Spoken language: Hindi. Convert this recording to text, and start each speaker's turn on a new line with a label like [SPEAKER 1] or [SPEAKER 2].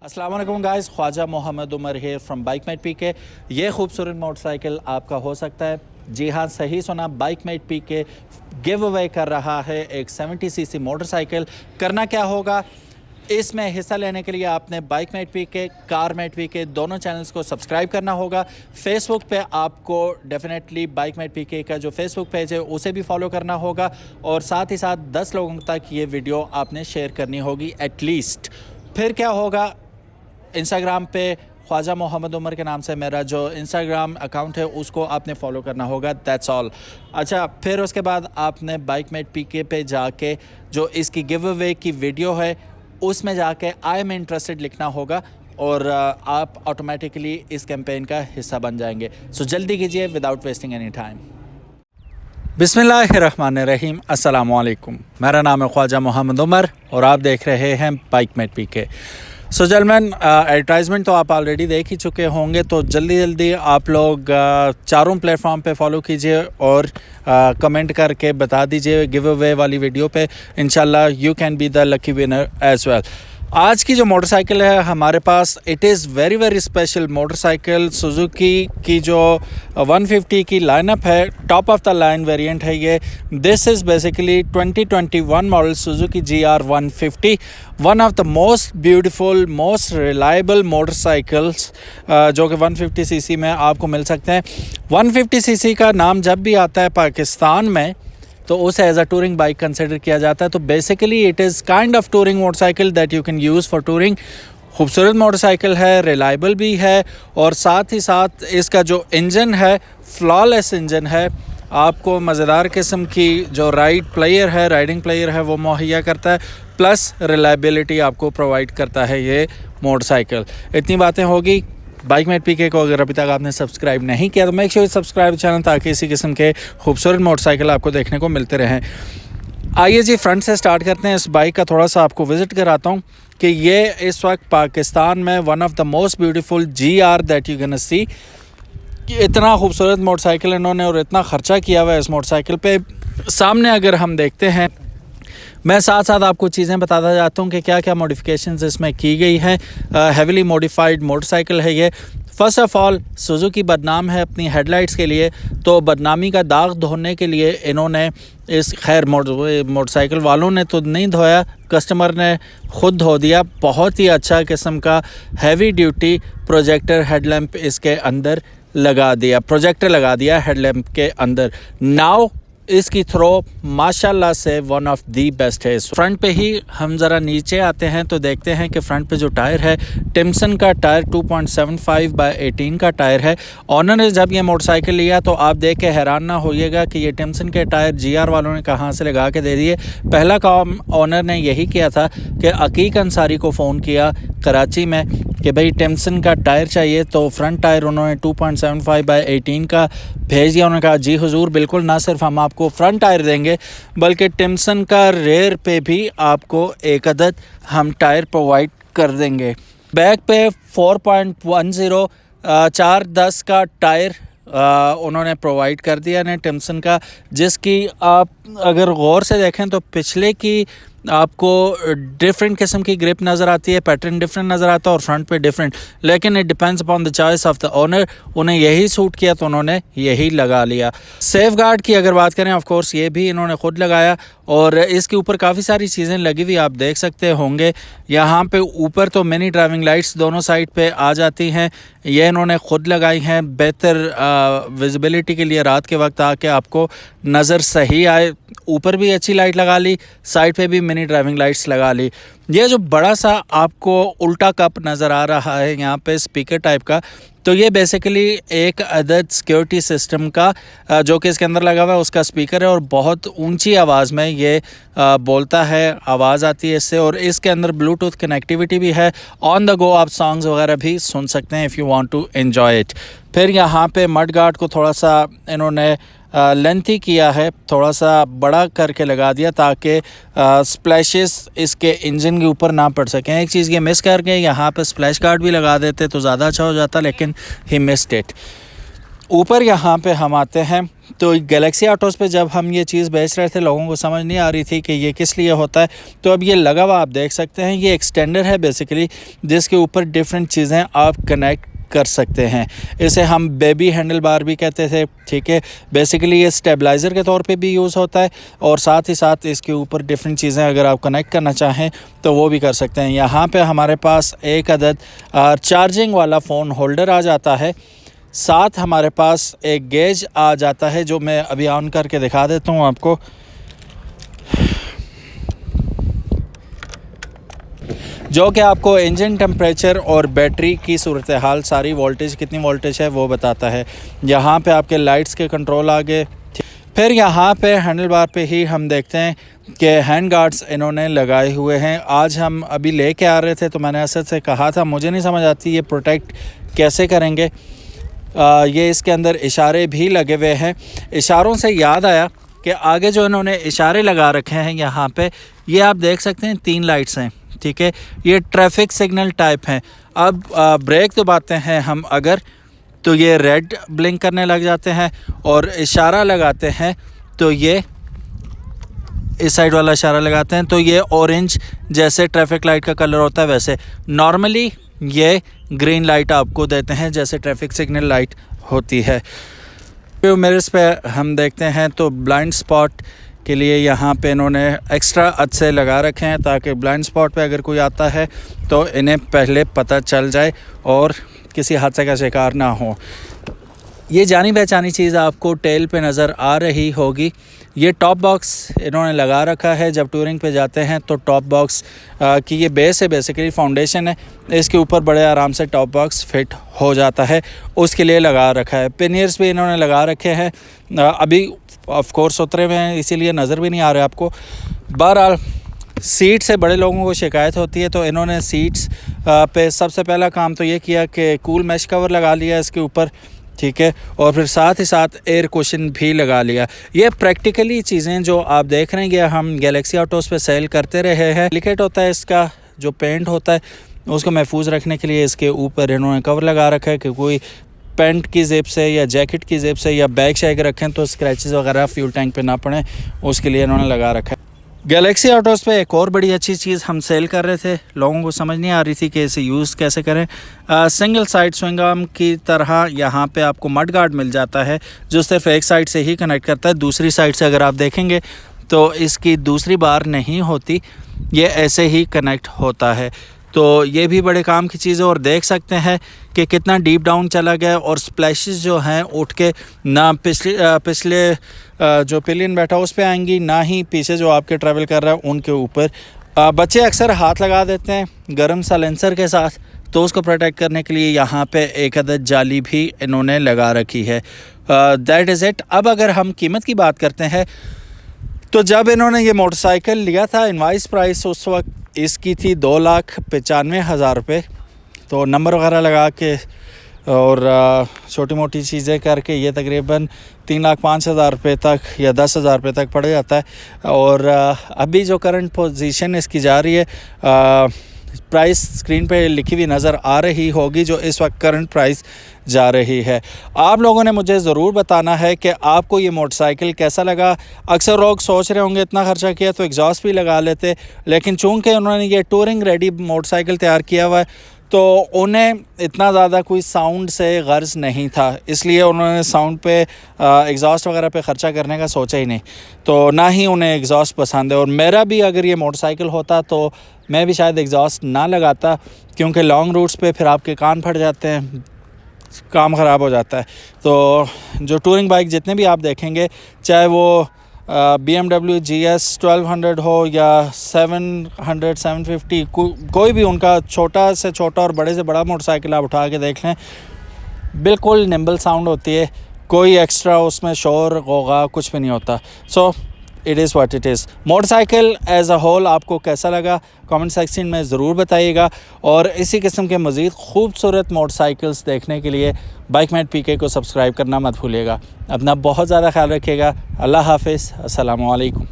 [SPEAKER 1] अस्सलाम वालेकुम गाइस, ख्वाजा मोहम्मद उमर है फ्रॉम बाइकमेट पीके। ये खूबसूरत मोटरसाइकिल आपका हो सकता है। जी हाँ, सही सुना, बाइकमेट पीके गिव अवे कर रहा है एक 70 सीसी मोटरसाइकिल। करना क्या होगा, इसमें हिस्सा लेने के लिए आपने बाइकमेट पीके, कारमेट पीके दोनों चैनल्स को सब्सक्राइब करना होगा। फेसबुक पे आपको डेफिनेटली बाइकमेट पीके का जो फेसबुक पेज है उसे भी फॉलो करना होगा और साथ ही साथ 10 लोगों तक ये वीडियो आपने शेयर करनी होगी एटलीस्ट। फिर क्या होगा, इंस्टाग्राम पे ख्वाजा मोहम्मद उमर के नाम से मेरा जो इंस्टाग्राम अकाउंट है उसको आपने फॉलो करना होगा। That's all. अच्छा, फिर उसके बाद आपने बाइकमेट पीके पे जाके जो इसकी गिव अवे की वीडियो है उसमें जाके आई एम इंटरेस्टेड लिखना होगा और आप ऑटोमेटिकली इस कैंपेन का हिस्सा बन जाएंगे। सो जल्दी कीजिए विदाउट वेस्टिंग एनी टाइम। बिस्मिल्लाहिर्रहमानिर्रहीम, अस्सलाम वालेकुम। मेरा नाम है ख्वाजा मोहम्मद उमर और आप देख रहे हैं बाइकमेट पीके। सो जलमैन, एडवर्टाइजमेंट तो आप ऑलरेडी देख ही चुके होंगे, तो जल्दी आप लोग चारों प्लेटफॉर्म पे फॉलो कीजिए और कमेंट करके बता दीजिए गिव अवे वाली वीडियो पे। इंशाल्लाह you can be the lucky winner as well. आज की जो मोटरसाइकिल है हमारे पास, it is very special motorcycle. Suzuki की जो 150 की लाइनअप है, top of the line variant है ये। This is basically 2021 model Suzuki GR 150, one of the most beautiful, most reliable motorcycles जो कि 150 सीसी में आपको मिल सकते हैं। 150 सीसी का नाम जब भी आता है पाकिस्तान में तो उसे as a touring bike consider किया जाता है। तो basically it is kind of touring motorcycle that you can use for touring. खूबसूरत मोटरसाइकिल है, रिलायबल भी है और साथ ही साथ इसका जो इंजन है फ्लॉलेस इंजन है। आपको मज़ेदार किस्म की जो राइडिंग प्लेयर है वो मुहैया करता है, प्लस रिलायबिलिटी आपको प्रोवाइड करता है ये मोटरसाइकिल। इतनी बातें होगी। बाइकमेट पीके को अगर अभी तक आपने सब्सक्राइब नहीं किया तो मेक श्योर सब्सक्राइब चैनल, ताकि इसी किस्म के खूबसूरत मोटरसाइकिल आपको देखने को मिलते रहें। आइए जी, फ्रंट से स्टार्ट करते हैं। इस बाइक का थोड़ा सा आपको विज़िट कराता हूँ कि ये इस वक्त पाकिस्तान में one of the most beautiful GR that you can see. इतना खूबसूरत मोटरसाइकिल इन्होंने और इतना ख़र्चा किया हुआ है इस मोटरसाइकिल पे। सामने अगर हम देखते हैं, मैं साथ साथ आपको चीज़ें बताता जाता हूँ कि क्या क्या मॉडिफिकेशंस इसमें की गई हैं। हेविली मॉडिफाइड मोटरसाइकिल है ये। फ़र्स्ट ऑफ़ ऑल, सुजुकी बदनाम है अपनी हेडलाइट्स के लिए, तो बदनामी का दाग धोने के लिए इन्होंने मोटरसाइकिल वालों ने तो नहीं धोया, कस्टमर ने ख़ुद धो दिया। बहुत ही अच्छा किस्म का हैवी ड्यूटी प्रोजेक्टर हेडलैम्प इसके अंदर लगा दिया हेडलैम्प के अंदर। नाउ इसकी थ्रो माशाल्लाह से वन ऑफ दी बेस्ट है। फ्रंट पे ही हम ज़रा नीचे आते हैं तो देखते हैं कि फ्रंट पे जो टायर है, टिम्सन का टायर 2.75/18 का टायर है। ऑनर ने जब ये मोटरसाइकिल लिया तो आप देख के हैरान ना होइएगा कि ये टिम्सन के टायर GR वालों ने कहाँ से लगा के दे दिए। पहला काम ऑनर ने यही किया था कि अकीक अंसारी को फ़ोन किया कराची में कि भाई टिम्सन का टायर चाहिए, तो फ्रंट टायर उन्होंने 2.75/18 का भेज दिया। उन्होंने कहा जी हुजूर, बिल्कुल, ना सिर्फ हम आपको फ्रंट टायर देंगे बल्कि टिम्सन का रेयर पे भी आपको एक अदद हम टायर प्रोवाइड कर देंगे। बैक पे 4.10 410 का टायर उन्होंने प्रोवाइड कर दिया ने टिम्सन का, जिसकी आप अगर गौर से देखें तो पिछले की आपको डिफरेंट किस्म की ग्रिप नज़र आती है, पैटर्न डिफरेंट नज़र आता है और फ्रंट पे डिफरेंट, लेकिन it depends upon the choice of the owner. उन्हें यही सूट किया तो उन्होंने यही लगा लिया। सेफ गार्ड की अगर बात करें, ऑफ कोर्स ये भी इन्होंने ख़ुद लगाया और इसके ऊपर काफ़ी सारी चीज़ें लगी हुई आप देख सकते होंगे। यहाँ पे ऊपर तो मिनी ड्राइविंग लाइट्स दोनों साइड पे आ जाती हैं, ये इन्होंने ख़ुद लगाई हैं बेहतर विजिबिलिटी के लिए। रात के वक्त आके आपको नज़र सही आए, ऊपर भी अच्छी लाइट लगा ली, साइड पे भी मिनी ड्राइविंग लाइट्स लगा ली। ये जो बड़ा सा आपको उल्टा कप नज़र आ रहा है यहाँ पे स्पीकर टाइप का, तो ये बेसिकली एक अदद सिक्योरिटी सिस्टम का जो कि इसके अंदर लगा हुआ है उसका स्पीकर है और बहुत ऊंची आवाज़ में ये बोलता है, आवाज़ आती है इससे। और इसके अंदर ब्लूटूथ कनेक्टिविटी भी है। ऑन द गो आप सॉन्ग्स वगैरह भी सुन सकते हैं if you want to enjoy it. फिर यहाँ पे मड गार्ड को थोड़ा सा इन्होंने लेंथी किया है, थोड़ा सा बड़ा करके लगा दिया ताकि स्प्लैशेस इसके इंजन के ऊपर ना पड़ सकें। एक चीज़ ये मिस कर गए, यहाँ पे स्प्लैश गार्ड भी लगा देते तो ज़्यादा अच्छा हो जाता, लेकिन ही मिस्ड इट। ऊपर यहाँ पे हम आते हैं तो गैलेक्सी ऑटोज़ पे जब हम ये चीज़ बेच रहे थे लोगों को समझ नहीं आ रही थी कि ये किस लिए होता है। तो अब ये लगा हुआ आप देख सकते हैं, ये एक्सटेंडर है बेसिकली, जिसके ऊपर डिफरेंट चीज़ें आप कनेक्ट कर सकते हैं। इसे हम बेबी हैंडल बार भी कहते थे, ठीक है। बेसिकली ये स्टेबलाइज़र के तौर पे भी यूज़ होता है और साथ ही साथ इसके ऊपर डिफरेंट चीज़ें अगर आप कनेक्ट करना चाहें तो वो भी कर सकते हैं। यहाँ पे हमारे पास एक अदद चार्जिंग वाला फ़ोन होल्डर आ जाता है, साथ हमारे पास एक गेज आ जाता है जो मैं अभी ऑन करके दिखा देता हूँ आपको। जो कि आपको इंजन टेम्परेचर और बैटरी की सूरत हाल, सारी वोल्टेज कितनी वोल्टेज है वो बताता है। यहाँ पे आपके लाइट्स के कंट्रोल आ गए। फिर यहाँ पे हैंडल बार पे ही हम देखते हैं कि हैंड गार्ड्स इन्होंने लगाए हुए हैं। आज हम अभी लेके आ रहे थे तो मैंने असद से कहा था मुझे नहीं समझ आती ये प्रोटेक्ट कैसे करेंगे। ये इसके अंदर इशारे भी लगे हुए हैं। इशारों से याद आया कि आगे जो इन्होंने इशारे लगा रखे हैं यहाँ पे, ये आप देख सकते हैं 3 लाइट्स हैं, ठीक है। ये ट्रैफिक सिग्नल टाइप हैं। अब ब्रेक दबाते हैं हम अगर, तो ये रेड ब्लिंक करने लग जाते हैं, और इशारा लगाते हैं तो ये इस साइड वाला इशारा लगाते हैं तो ये ऑरेंज, जैसे ट्रैफिक लाइट का कलर होता है वैसे। नॉर्मली ये ग्रीन लाइट आपको देते हैं जैसे ट्रैफिक सिग्नल लाइट होती है। मिरर्स पे हम देखते हैं तो ब्लाइंड स्पॉट के लिए यहाँ पे इन्होंने एक्स्ट्रा अच्छे लगा रखे हैं ताकि ब्लाइंड स्पॉट पे अगर कोई आता है तो इन्हें पहले पता चल जाए और किसी हादसे का शिकार ना हो। ये जानी पहचानी चीज़ आपको टेल पे नज़र आ रही होगी। ये टॉप बॉक्स इन्होंने लगा रखा है। जब टूरिंग पे जाते हैं तो टॉप बॉक्स की ये बेस है, बेसिकली फाउंडेशन है, इसके ऊपर बड़े आराम से टॉप बॉक्स फिट हो जाता है, उसके लिए लगा रखा है। पिनियर्स भी इन्होंने लगा रखे हैं, अभी ऑफ कोर्स उतरे हुए हैं इसीलिए नज़र भी नहीं आ रहा आपको। बहरहाल सीट से बड़े लोगों को शिकायत होती है तो इन्होंने सीट्स पे सबसे पहला काम तो ये किया कि कूल मैश कवर लगा लिया इसके ऊपर, ठीक है, और फिर साथ ही साथ एयर कुशन भी लगा लिया। ये प्रैक्टिकली चीज़ें जो आप देख रहे हैं ये हम गैलेक्सी ऑटोज़ पे सेल करते रहे हैं। लिकेट होता है इसका जो पेंट होता है उसको महफूज रखने के लिए इसके ऊपर इन्होंने कवर लगा रखा है कि कोई पेंट की जेब से या जैकेट की जेब से या बैग शैग रखें तो स्क्रैचेस वगैरह फ्यूल टैंक पे ना पड़े, उसके लिए इन्होंने लगा रखा है। गैलेक्सी ऑटोज़ पे एक और बड़ी अच्छी चीज़ हम सेल कर रहे थे, लोगों को समझ नहीं आ रही थी कि इसे यूज़ कैसे करें। सिंगल साइड स्विंग आर्म की तरह यहाँ पे आपको मड गार्ड मिल जाता है जो सिर्फ एक साइड से ही कनेक्ट करता है। दूसरी साइड से अगर आप देखेंगे तो इसकी दूसरी बार नहीं होती, ये ऐसे ही कनेक्ट होता है। तो ये भी बड़े काम की चीज़ है और देख सकते हैं कि कितना डीप डाउन चला गया और स्प्लैशेस जो हैं उठ के ना पिछले जो पिलियन बैठा उस पे आएंगी, ना ही पीछे जो आपके ट्रैवल कर रहा है उनके ऊपर। बच्चे अक्सर हाथ लगा देते हैं गर्म साइलेंसर के साथ, तो उसको प्रोटेक्ट करने के लिए यहाँ पे एक अदद जाली भी इन्होंने लगा रखी है। That is it. अब अगर हम कीमत की बात करते हैं तो जब इन्होंने ये मोटरसाइकिल लिया था, इनवाइस प्राइस उस वक्त इसकी थी 2,95,000 रुपये। तो नंबर वगैरह लगा के और छोटी मोटी चीज़ें करके ये तकरीबन 3,05,000 रुपये तक या 10,000 रुपये तक पड़ जाता है। और अभी जो करंट पोजीशन इसकी जा रही है, प्राइस स्क्रीन पे लिखी हुई नज़र आ रही होगी जो इस वक्त करंट प्राइस जा रही है। आप लोगों ने मुझे ज़रूर बताना है कि आपको ये मोटरसाइकिल कैसा लगा। अक्सर लोग सोच रहे होंगे इतना ख़र्चा किया तो एग्जॉस्ट भी लगा लेते, लेकिन चूंकि उन्होंने ये टूरिंग रेडी मोटरसाइकिल तैयार किया हुआ है तो उन्हें इतना ज़्यादा कोई साउंड से गर्ज़ नहीं था, इसलिए उन्होंने साउंड पे एग्जॉस्ट वगैरह पे ख़र्चा करने का सोचा ही नहीं, तो ना ही उन्हें एग्जॉस्ट पसंद है। और मेरा भी अगर ये मोटरसाइकिल होता तो मैं भी शायद एग्जॉस्ट ना लगाता, क्योंकि लॉन्ग रूट्स पे फिर आपके कान फट जाते हैं, काम ख़राब हो जाता है। तो जो टूरिंग बाइक जितने भी आप देखेंगे, चाहे वो BMW GS 1200 हो या 700 750 कोई भी उनका छोटा से छोटा और बड़े से बड़ा मोटरसाइकिल आप उठा के देख लें, बिल्कुल निम्बल साउंड होती है, कोई एक्स्ट्रा उसमें शोर होगा कुछ भी नहीं होता। So it is what it is. Motorcycle as a whole आपको कैसा लगा कमेंट सेक्शन में ज़रूर बताइएगा, और इसी किस्म के मज़ीद खूबसूरत मोटरसाइकिल्स देखने के लिए बाइकमेट PK को सब्सक्राइब करना मत भूलिएगा। अपना बहुत ज़्यादा ख्याल रखिएगा। अल्लाह हाफिज़। अस्सलामु अलैकुम।